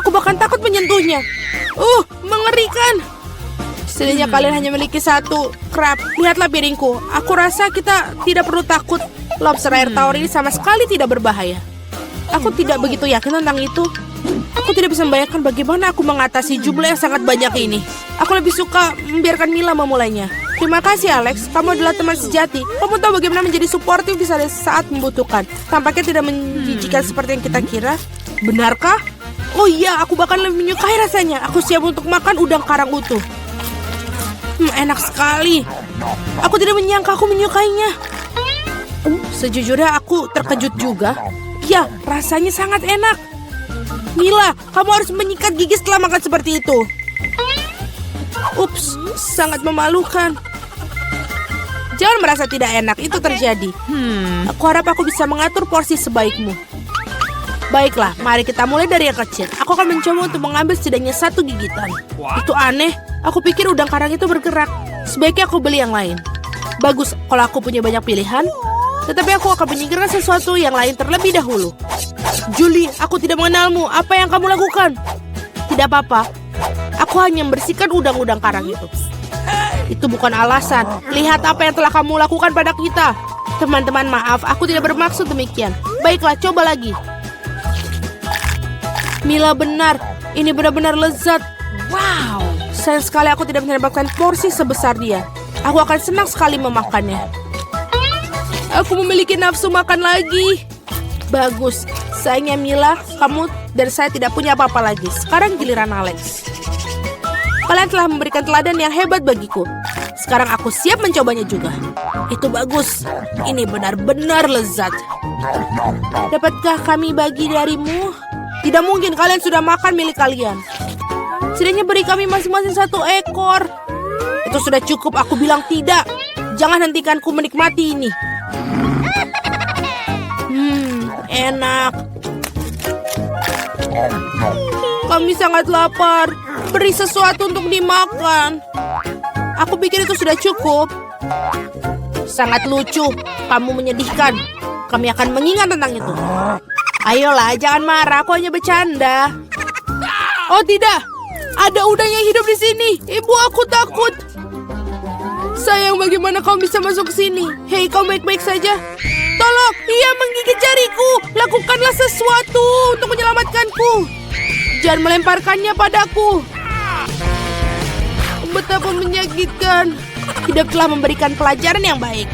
Aku bahkan takut menyentuhnya. Mengerikan. Setidaknya kalian hanya memiliki satu crab. Lihatlah piringku. Aku rasa kita tidak perlu takut. Lobster air tawar ini sama sekali tidak berbahaya. Aku tidak begitu yakin tentang itu. Aku tidak bisa membayangkan bagaimana aku mengatasi jumlah yang sangat banyak ini. Aku lebih suka membiarkan Mila memulainya. Terima kasih, Alex. Kamu adalah teman sejati. Kamu tahu bagaimana menjadi suportif di saat membutuhkan. Tampaknya tidak menjijikan seperti yang kita kira. Benarkah? Oh iya, aku bahkan lebih menyukai rasanya. Aku siap untuk makan udang karang utuh. Enak sekali. Aku tidak menyangka aku menyukainya. Sejujurnya aku terkejut juga. Ya, rasanya sangat enak. Mila, kamu harus menyikat gigi setelah makan seperti itu. Ups, sangat memalukan. Jangan merasa tidak enak, itu terjadi. Aku harap aku bisa mengatur porsi sebaikmu. Baiklah, mari kita mulai dari yang kecil. Aku akan mencoba untuk mengambil setidaknya 1 gigitan. Itu aneh, aku pikir udang karang itu bergerak. Sebaiknya aku beli yang lain. Bagus kalau aku punya banyak pilihan. Tetapi aku akan menyingkirkan sesuatu yang lain terlebih dahulu. Julie, aku tidak mengenalmu. Apa yang kamu lakukan? Tidak apa-apa. Aku hanya membersihkan udang-udang karang itu. Itu bukan alasan. Lihat apa yang telah kamu lakukan pada kita. Teman-teman, maaf. Aku tidak bermaksud demikian. Baiklah, coba lagi. Mila benar. Ini benar-benar lezat. Wow. Sayang sekali aku tidak mendapatkan porsi sebesar dia. Aku akan senang sekali memakannya. Aku memiliki nafsu makan lagi. Bagus. Sayangnya Mila, kamu dan saya tidak punya apa-apa lagi. Sekarang giliran Alex. Kalian telah memberikan teladan yang hebat bagiku. Sekarang aku siap mencobanya juga. Itu bagus. Ini benar-benar lezat. Dapatkah kami bagi darimu? Tidak mungkin, kalian sudah makan milik kalian. Setidaknya beri kami masing-masing 1 ekor. Itu sudah cukup, aku bilang tidak. Jangan hentikanku menikmati ini. Enak. Kami sangat lapar. Beri sesuatu untuk dimakan. Aku pikir itu sudah cukup. Sangat lucu. Kamu menyedihkan. Kami akan mengingat tentang itu. Ayolah, jangan marah. Aku hanya bercanda. Oh tidak. Ada udang yang hidup di sini. Ibu, aku takut. Sayang, bagaimana kau bisa masuk ke sini? Hei, kau baik-baik saja? Tolong, ia menggigit jariku. Lakukanlah sesuatu untuk menyelamatkanku. Jangan melemparkannya padaku. Betapa menyakitkan. Hidup telah memberikan pelajaran yang baik.